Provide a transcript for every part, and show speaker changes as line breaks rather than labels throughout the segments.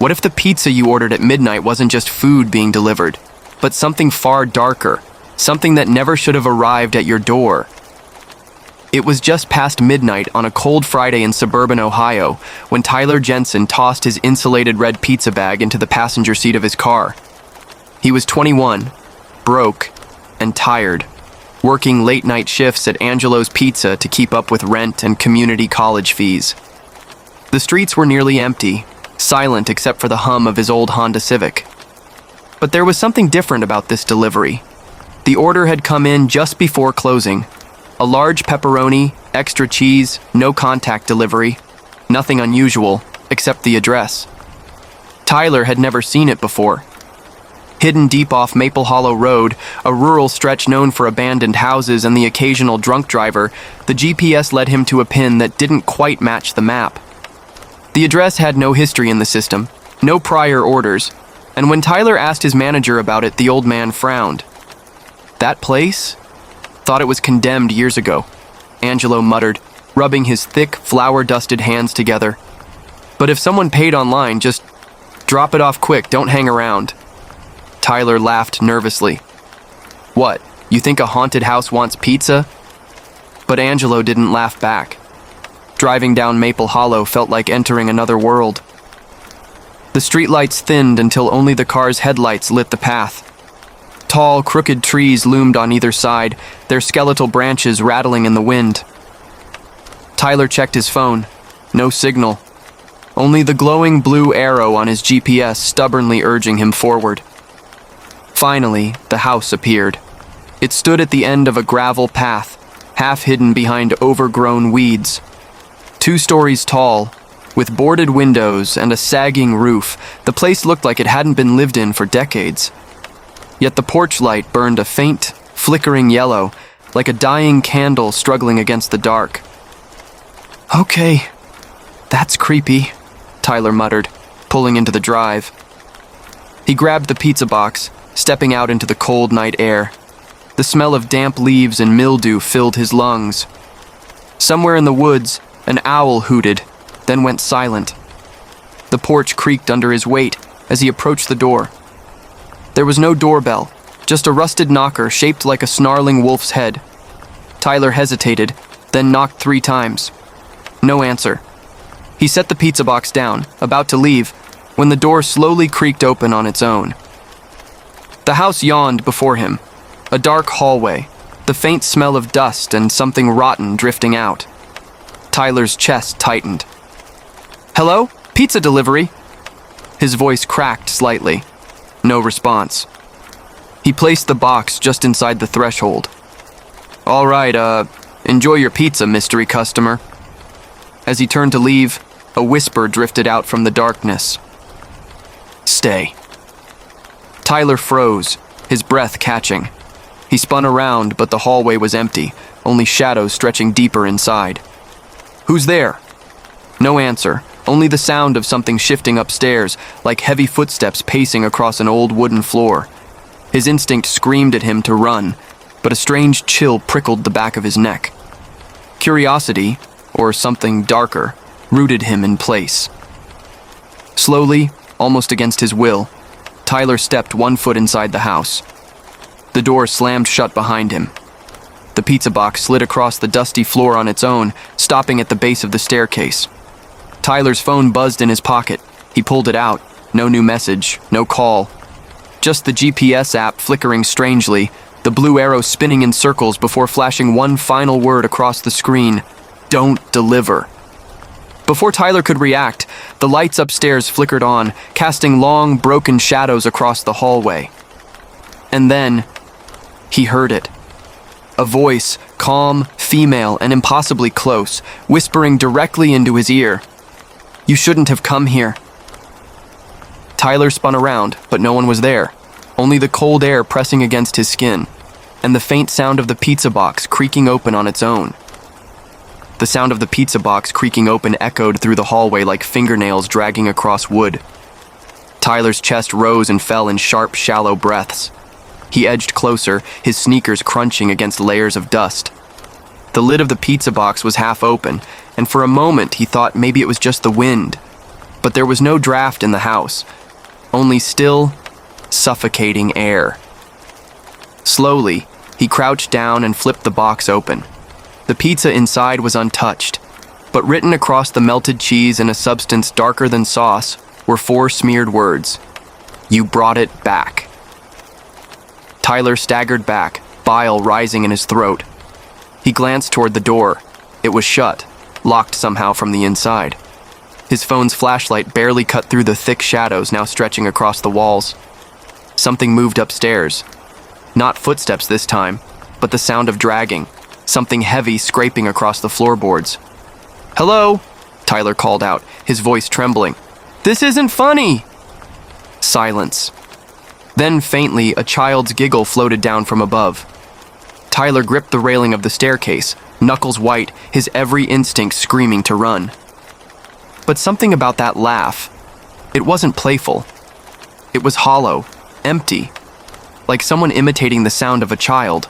What if the pizza you ordered at midnight wasn't just food being delivered, but something far darker, something that never should have arrived at your door? It was just past midnight on a cold Friday in suburban Ohio when Tyler Jensen tossed his insulated red pizza bag into the passenger seat of his car. He was 21, broke, and tired, working late-night shifts at Angelo's Pizza to keep up with rent and community college fees. The streets were nearly empty, silent except for the hum of his old Honda Civic. But there was something different about this delivery. The order had come in just before closing. A large pepperoni, extra cheese, no contact delivery. Nothing unusual, except the address. Tyler had never seen it before. Hidden deep off Maple Hollow Road, a rural stretch known for abandoned houses and the occasional drunk driver, the GPS led him to a pin that didn't quite match the map. The address had no history in the system, no prior orders, and when Tyler asked his manager about it, the old man frowned. That place? Thought it was condemned years ago, Angelo muttered, rubbing his thick, flour-dusted hands together. But if someone paid online, just drop it off quick, don't hang around. Tyler laughed nervously. What, you think a haunted house wants pizza? But Angelo didn't laugh back. Driving down Maple Hollow felt like entering another world. The streetlights thinned until only the car's headlights lit the path. Tall, crooked trees loomed on either side, their skeletal branches rattling in the wind. Tyler checked his phone. No signal. Only the glowing blue arrow on his GPS stubbornly urging him forward. Finally, the house appeared. It stood at the end of a gravel path, half hidden behind overgrown weeds. 2 stories tall, with boarded windows and a sagging roof, the place looked like it hadn't been lived in for decades. Yet the porch light burned a faint, flickering yellow, like a dying candle struggling against the dark. Okay, that's creepy, Tyler muttered, pulling into the drive. He grabbed the pizza box, stepping out into the cold night air. The smell of damp leaves and mildew filled his lungs. Somewhere in the woods, an owl hooted, then went silent. The porch creaked under his weight as he approached the door. There was no doorbell, just a rusted knocker shaped like a snarling wolf's head. Tyler hesitated, then knocked 3 times. No answer. He set the pizza box down, about to leave, when the door slowly creaked open on its own. The house yawned before him, a dark hallway, the faint smell of dust and something rotten drifting out. Tyler's chest tightened. Hello? Pizza delivery? His voice cracked slightly. No response. He placed the box just inside the threshold. All right, enjoy your pizza, mystery customer. As he turned to leave, a whisper drifted out from the darkness. Stay. Tyler froze, his breath catching. He spun around, but the hallway was empty, only shadows stretching deeper inside. Who's there? No answer, only the sound of something shifting upstairs, like heavy footsteps pacing across an old wooden floor. His instinct screamed at him to run, but a strange chill prickled the back of his neck. Curiosity, or something darker, rooted him in place. Slowly, almost against his will, Tyler stepped 1 foot inside the house. The door slammed shut behind him. The pizza box slid across the dusty floor on its own, stopping at the base of the staircase. Tyler's phone buzzed in his pocket. He pulled it out. No new message, no call. Just the GPS app flickering strangely, the blue arrow spinning in circles before flashing one final word across the screen. Don't deliver. Before Tyler could react, the lights upstairs flickered on, casting long, broken shadows across the hallway. And then, he heard it. A voice, calm, female, and impossibly close, whispering directly into his ear. You shouldn't have come here. Tyler spun around, but no one was there. Only the cold air pressing against his skin, and the faint sound of the pizza box creaking open on its own. The sound of the pizza box creaking open echoed through the hallway like fingernails dragging across wood. Tyler's chest rose and fell in sharp, shallow breaths. He edged closer, his sneakers crunching against layers of dust. The lid of the pizza box was half open, and for a moment he thought maybe it was just the wind. But there was no draft in the house, only still, suffocating air. Slowly, he crouched down and flipped the box open. The pizza inside was untouched, but written across the melted cheese in a substance darker than sauce were 4 smeared words. "You brought it back." Tyler staggered back, bile rising in his throat. He glanced toward the door. It was shut, locked somehow from the inside. His phone's flashlight barely cut through the thick shadows now stretching across the walls. Something moved upstairs. Not footsteps this time, but the sound of dragging, something heavy scraping across the floorboards. "Hello?" Tyler called out, his voice trembling. "This isn't funny!" Silence. Then faintly, a child's giggle floated down from above. Tyler gripped the railing of the staircase, knuckles white, his every instinct screaming to run. But something about that laugh, it wasn't playful. It was hollow, empty, like someone imitating the sound of a child.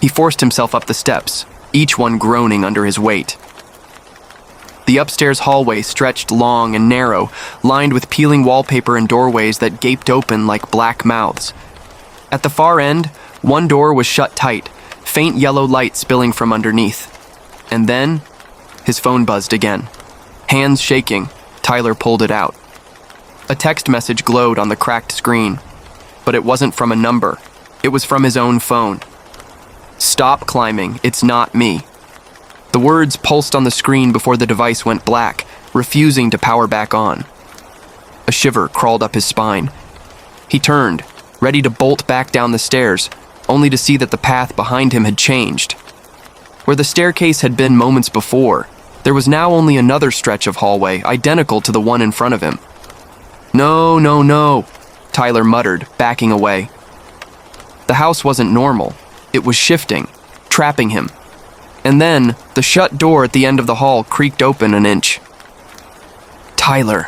He forced himself up the steps, each one groaning under his weight. The upstairs hallway stretched long and narrow, lined with peeling wallpaper and doorways that gaped open like black mouths. At the far end, one door was shut tight, faint yellow light spilling from underneath. And then, his phone buzzed again. Hands shaking, Tyler pulled it out. A text message glowed on the cracked screen, but it wasn't from a number. It was from his own phone. "Stop climbing, it's not me." The words pulsed on the screen before the device went black, refusing to power back on. A shiver crawled up his spine. He turned, ready to bolt back down the stairs, only to see that the path behind him had changed. Where the staircase had been moments before, there was now only another stretch of hallway, identical to the one in front of him. "No, no, no," Tyler muttered, backing away. The house wasn't normal. It was shifting, trapping him. And then, the shut door at the end of the hall creaked open an inch. "Tyler."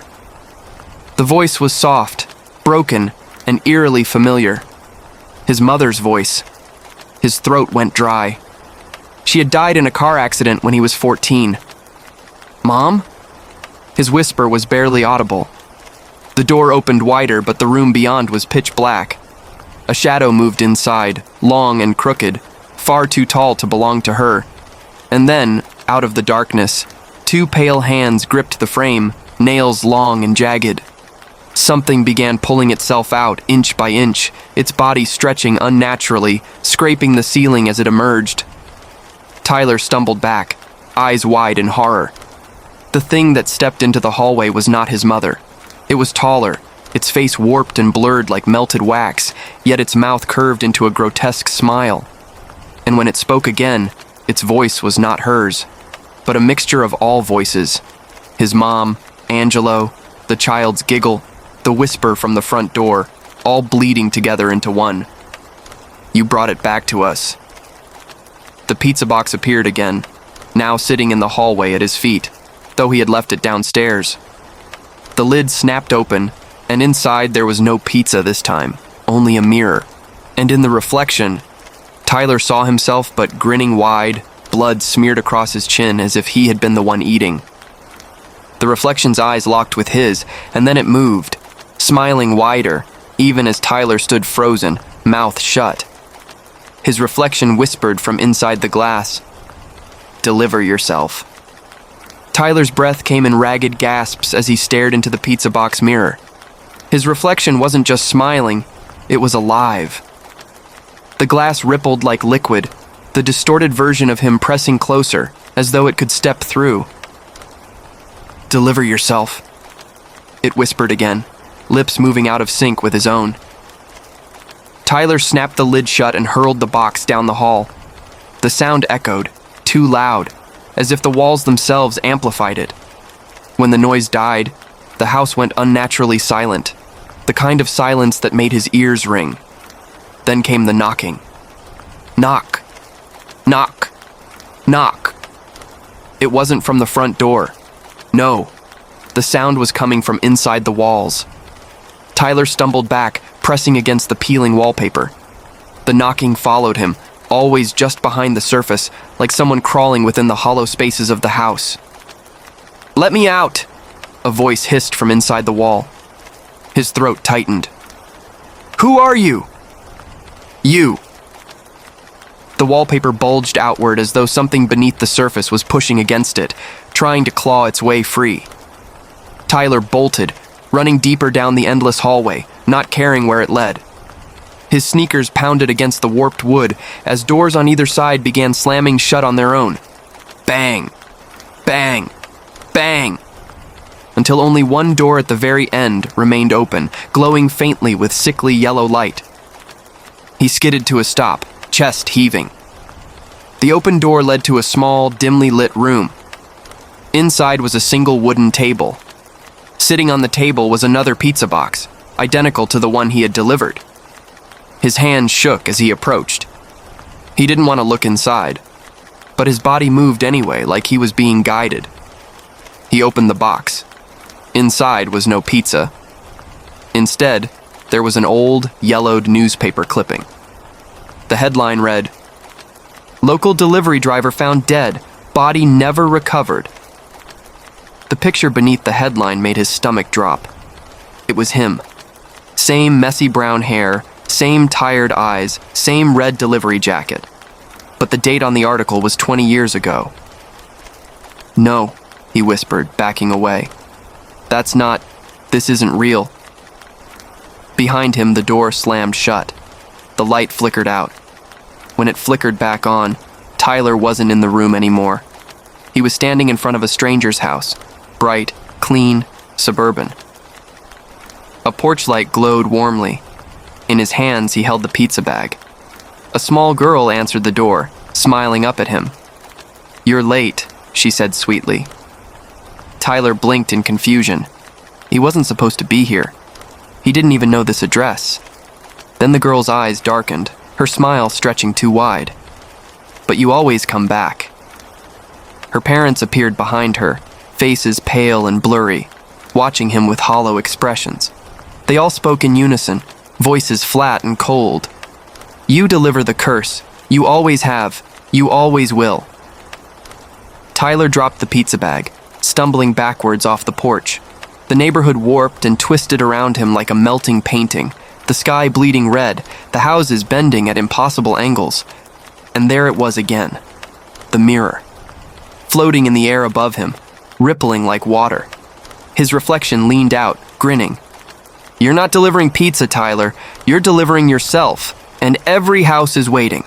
The voice was soft, broken, and eerily familiar. His mother's voice. His throat went dry. She had died in a car accident when he was 14. "Mom?" His whisper was barely audible. The door opened wider, but the room beyond was pitch black. A shadow moved inside, long and crooked, far too tall to belong to her. And then, out of the darkness, 2 pale hands gripped the frame, nails long and jagged. Something began pulling itself out, inch by inch, its body stretching unnaturally, scraping the ceiling as it emerged. Tyler stumbled back, eyes wide in horror. The thing that stepped into the hallway was not his mother. It was taller, its face warped and blurred like melted wax, yet its mouth curved into a grotesque smile. And when it spoke again, its voice was not hers, but a mixture of all voices. His mom, Angelo, the child's giggle, the whisper from the front door, all bleeding together into one. "You brought it back to us." The pizza box appeared again, now sitting in the hallway at his feet, though he had left it downstairs. The lid snapped open, and inside there was no pizza this time, only a mirror. And in the reflection, Tyler saw himself but grinning wide, blood smeared across his chin as if he had been the one eating. The reflection's eyes locked with his, and then it moved, smiling wider, even as Tyler stood frozen, mouth shut. His reflection whispered from inside the glass, "Deliver yourself." Tyler's breath came in ragged gasps as he stared into the pizza box mirror. His reflection wasn't just smiling, it was alive. The glass rippled like liquid, the distorted version of him pressing closer, as though it could step through. "Deliver yourself," it whispered again, lips moving out of sync with his own. Tyler snapped the lid shut and hurled the box down the hall. The sound echoed, too loud, as if the walls themselves amplified it. When the noise died, the house went unnaturally silent, the kind of silence that made his ears ring. Then came the knocking. Knock. Knock. Knock. It wasn't from the front door. No. The sound was coming from inside the walls. Tyler stumbled back, pressing against the peeling wallpaper. The knocking followed him, always just behind the surface, like someone crawling within the hollow spaces of the house. "Let me out!" A voice hissed from inside the wall. His throat tightened. "Who are you?" "You." The wallpaper bulged outward as though something beneath the surface was pushing against it, trying to claw its way free. Tyler bolted, running deeper down the endless hallway, not caring where it led. His sneakers pounded against the warped wood as doors on either side began slamming shut on their own. Bang! Bang! Bang! Until only one door at the very end remained open, glowing faintly with sickly yellow light. He skidded to a stop, chest heaving. The open door led to a small, dimly lit room. Inside was a single wooden table. Sitting on the table was another pizza box, identical to the one he had delivered. His hand shook as he approached. He didn't want to look inside, but his body moved anyway, like he was being guided. He opened the box. Inside was no pizza. Instead, there was an old, yellowed newspaper clipping. The headline read, "Local delivery driver found dead, body never recovered." The picture beneath the headline made his stomach drop. It was him. Same messy brown hair, same tired eyes, same red delivery jacket. But the date on the article was 20 years ago. "No," he whispered, backing away. This isn't real." Behind him, the door slammed shut. The light flickered out. When it flickered back on, Tyler wasn't in the room anymore. He was standing in front of a stranger's house, bright, clean, suburban. A porch light glowed warmly. In his hands, he held the pizza bag. A small girl answered the door, smiling up at him. "You're late," she said sweetly. Tyler blinked in confusion. He wasn't supposed to be here. He didn't even know this address. Then the girl's eyes darkened, her smile stretching too wide. "But you always come back." Her parents appeared behind her, faces pale and blurry, watching him with hollow expressions. They all spoke in unison, voices flat and cold. "You deliver the curse. You always have. You always will." Tyler dropped the pizza bag, stumbling backwards off the porch. The neighborhood warped and twisted around him like a melting painting, the sky bleeding red, the houses bending at impossible angles. And there it was again, the mirror, floating in the air above him, rippling like water. His reflection leaned out, grinning. "You're not delivering pizza, Tyler. You're delivering yourself, and every house is waiting."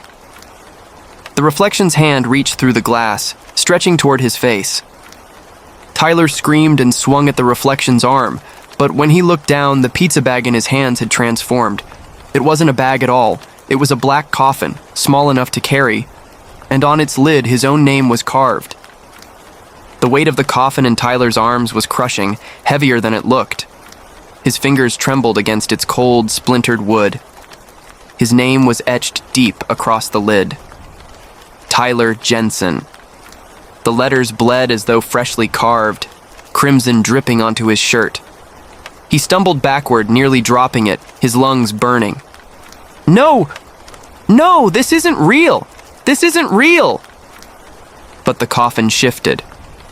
The reflection's hand reached through the glass, stretching toward his face. Tyler screamed and swung at the reflection's arm, but when he looked down, the pizza bag in his hands had transformed. It wasn't a bag at all. It was a black coffin, small enough to carry, and on its lid his own name was carved. The weight of the coffin in Tyler's arms was crushing, heavier than it looked. His fingers trembled against its cold, splintered wood. His name was etched deep across the lid. Tyler Jensen. The letters bled as though freshly carved, crimson dripping onto his shirt. He stumbled backward, nearly dropping it, his lungs burning. "No! No, this isn't real! This isn't real!" But the coffin shifted.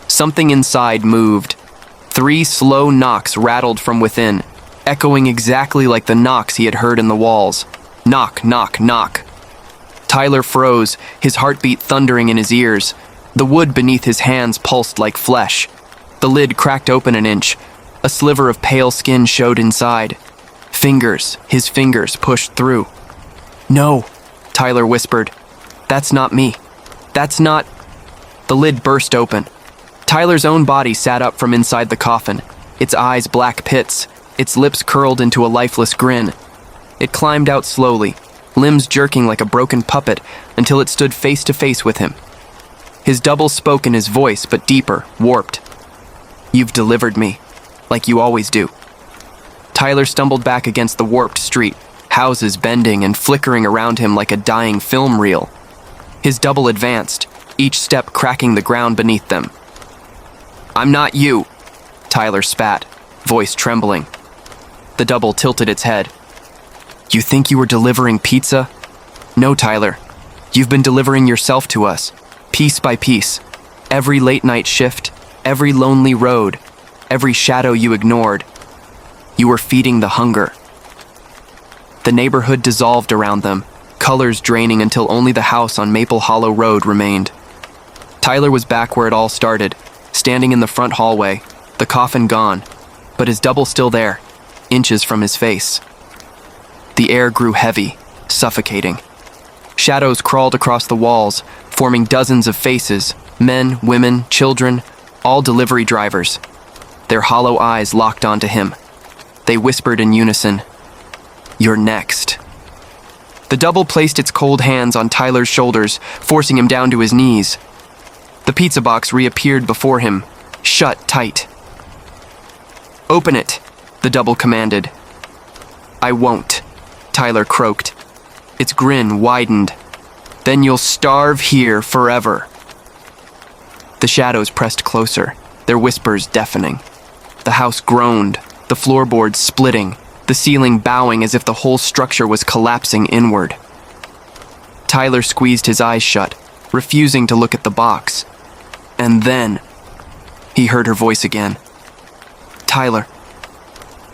Something inside moved. 3 slow knocks rattled from within, echoing exactly like the knocks he had heard in the walls. Knock, knock, knock. Tyler froze, his heartbeat thundering in his ears. The wood beneath his hands pulsed like flesh. The lid cracked open an inch. A sliver of pale skin showed inside. His fingers pushed through. "No," Tyler whispered. "That's not me. That's not..." The lid burst open. Tyler's own body sat up from inside the coffin, its eyes black pits, its lips curled into a lifeless grin. It climbed out slowly, limbs jerking like a broken puppet, until it stood face to face with him. His double spoke in his voice, but deeper, warped. "You've delivered me, like you always do." Tyler stumbled back against the warped street, houses bending and flickering around him like a dying film reel. His double advanced, each step cracking the ground beneath them. "I'm not you," Tyler spat, voice trembling. The double tilted its head. "You think you were delivering pizza? No, Tyler. You've been delivering yourself to us, piece by piece. Every late-night shift, every lonely road, every shadow you ignored. You were feeding the hunger. The neighborhood dissolved around them, colors draining until only the house on Maple Hollow Road remained. Tyler was back where it all started, standing in the front hallway, the coffin gone, but his double still there, inches from his face. The air grew heavy, suffocating. Shadows crawled across the walls, forming dozens of faces, men, women, children, all delivery drivers. Their hollow eyes locked onto him. They whispered in unison, "You're next." The double placed its cold hands on Tyler's shoulders, forcing him down to his knees. The pizza box reappeared before him, shut tight. "Open it," the double commanded. "I won't," Tyler croaked. Its grin widened. "Then you'll starve here forever." The shadows pressed closer, their whispers deafening. The house groaned, the floorboards splitting, the ceiling bowing as if the whole structure was collapsing inward. Tyler squeezed his eyes shut, refusing to look at the box. And then, he heard her voice again. "Tyler."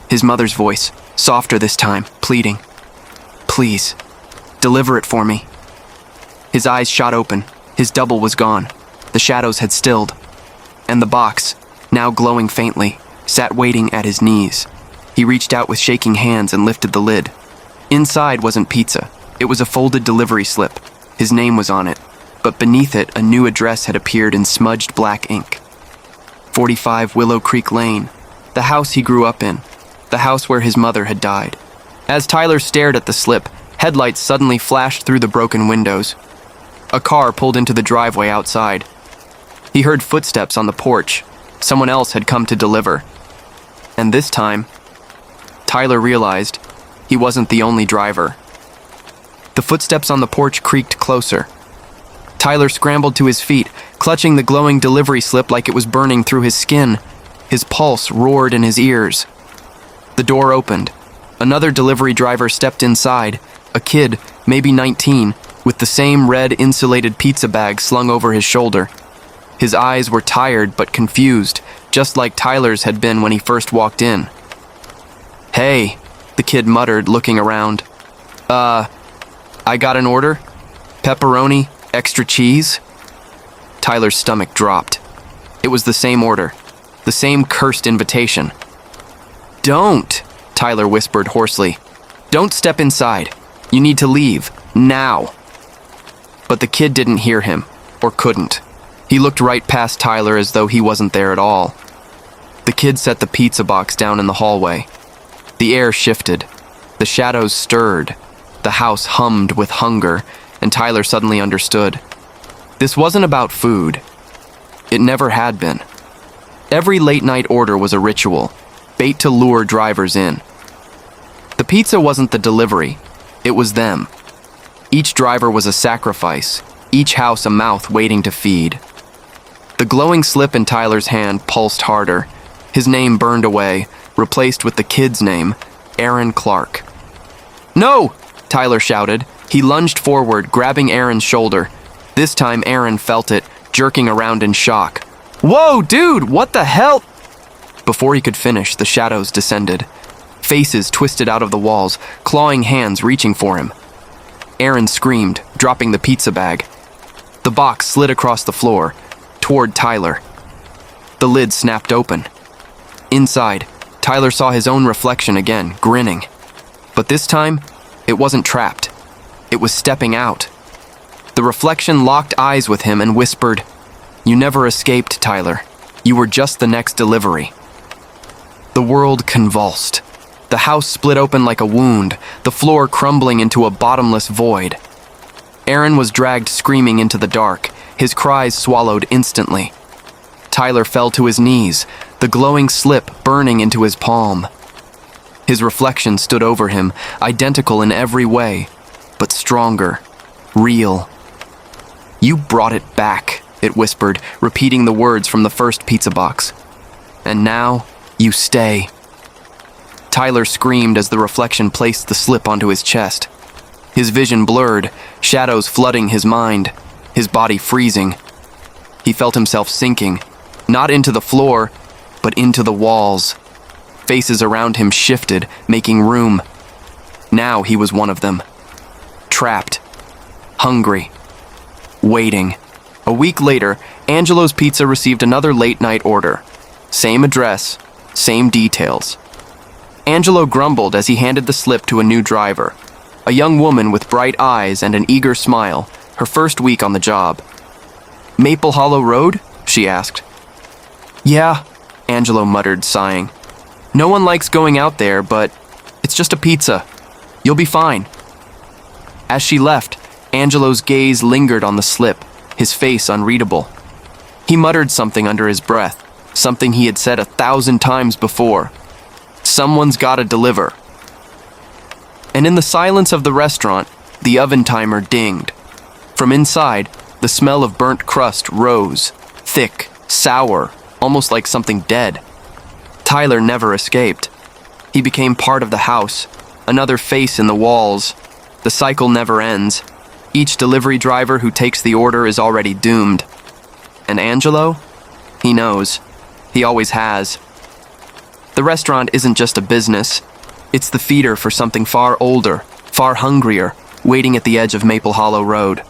His mother's voice, softer this time, pleading. "Please, deliver it for me." His eyes shot open. His double was gone. The shadows had stilled. And the box, now glowing faintly, sat waiting at his knees. He reached out with shaking hands and lifted the lid. Inside wasn't pizza. It was a folded delivery slip. His name was on it, but beneath it a new address had appeared in smudged black ink. 45 Willow Creek Lane, the house he grew up in, the house where his mother had died. As Tyler stared at the slip, headlights suddenly flashed through the broken windows. A car pulled into the driveway outside. He heard footsteps on the porch. Someone else had come to deliver. And this time, Tyler realized he wasn't the only driver. The footsteps on the porch creaked closer. Tyler scrambled to his feet, clutching the glowing delivery slip like it was burning through his skin. His pulse roared in his ears. The door opened. Another delivery driver stepped inside, a kid, maybe 19, with the same red insulated pizza bag slung over his shoulder. His eyes were tired but confused, just like Tyler's had been when he first walked in. "Hey," the kid muttered, looking around. I got an order? Pepperoni, extra cheese?" Tyler's stomach dropped. It was the same order, the same cursed invitation. "Don't," Tyler whispered hoarsely. "Don't step inside. You need to leave, now." But the kid didn't hear him, or couldn't. He looked right past Tyler as though he wasn't there at all. The kid set the pizza box down in the hallway. The air shifted. The shadows stirred. The house hummed with hunger, and Tyler suddenly understood. This wasn't about food. It never had been. Every late-night order was a ritual, bait to lure drivers in. The pizza wasn't the delivery. It was them. Each driver was a sacrifice, each house a mouth waiting to feed. The glowing slip in Tyler's hand pulsed harder. His name burned away, replaced with the kid's name, Aaron Clark. "No!" Tyler shouted. He lunged forward, grabbing Aaron's shoulder. This time Aaron felt it, jerking around in shock. "Whoa, dude, what the hell?" Before he could finish, the shadows descended. Faces twisted out of the walls, clawing hands reaching for him. Aaron screamed, dropping the pizza bag. The box slid across the floor, toward Tyler. The lid snapped open. Inside, Tyler saw his own reflection again, grinning. But this time, it wasn't trapped. It was stepping out. The reflection locked eyes with him and whispered, "You never escaped, Tyler. You were just the next delivery." The world convulsed. The house split open like a wound, the floor crumbling into a bottomless void. Aaron was dragged screaming into the dark, his cries swallowed instantly. Tyler fell to his knees, the glowing slip burning into his palm. His reflection stood over him, identical in every way, but stronger, real. "You brought it back," it whispered, repeating the words from the first pizza box. "And now, you stay." Tyler screamed as the reflection placed the slip onto his chest. His vision blurred, shadows flooding his mind, his body freezing. He felt himself sinking, not into the floor, but into the walls. Faces around him shifted, making room. Now he was one of them. Trapped. Hungry. Waiting. A week later, Angelo's Pizza received another late-night order. Same address, same details. Angelo grumbled as he handed the slip to a new driver. A young woman with bright eyes and an eager smile, her first week on the job. "Maple Hollow Road?" she asked. "Yeah," Angelo muttered, sighing. "No one likes going out there, but it's just a pizza. You'll be fine." As she left, Angelo's gaze lingered on the slip, his face unreadable. He muttered something under his breath, something he had said 1,000 times before. Someone's gotta deliver. And in the silence of the restaurant, the oven timer dinged. From inside, the smell of burnt crust rose, thick, sour, almost like something dead. Tyler never escaped. He became part of the house, another face in the walls. The cycle never ends. Each delivery driver who takes the order is already doomed. And Angelo? He knows. He always has. The restaurant isn't just a business. It's the feeder for something far older, far hungrier, waiting at the edge of Maple Hollow Road.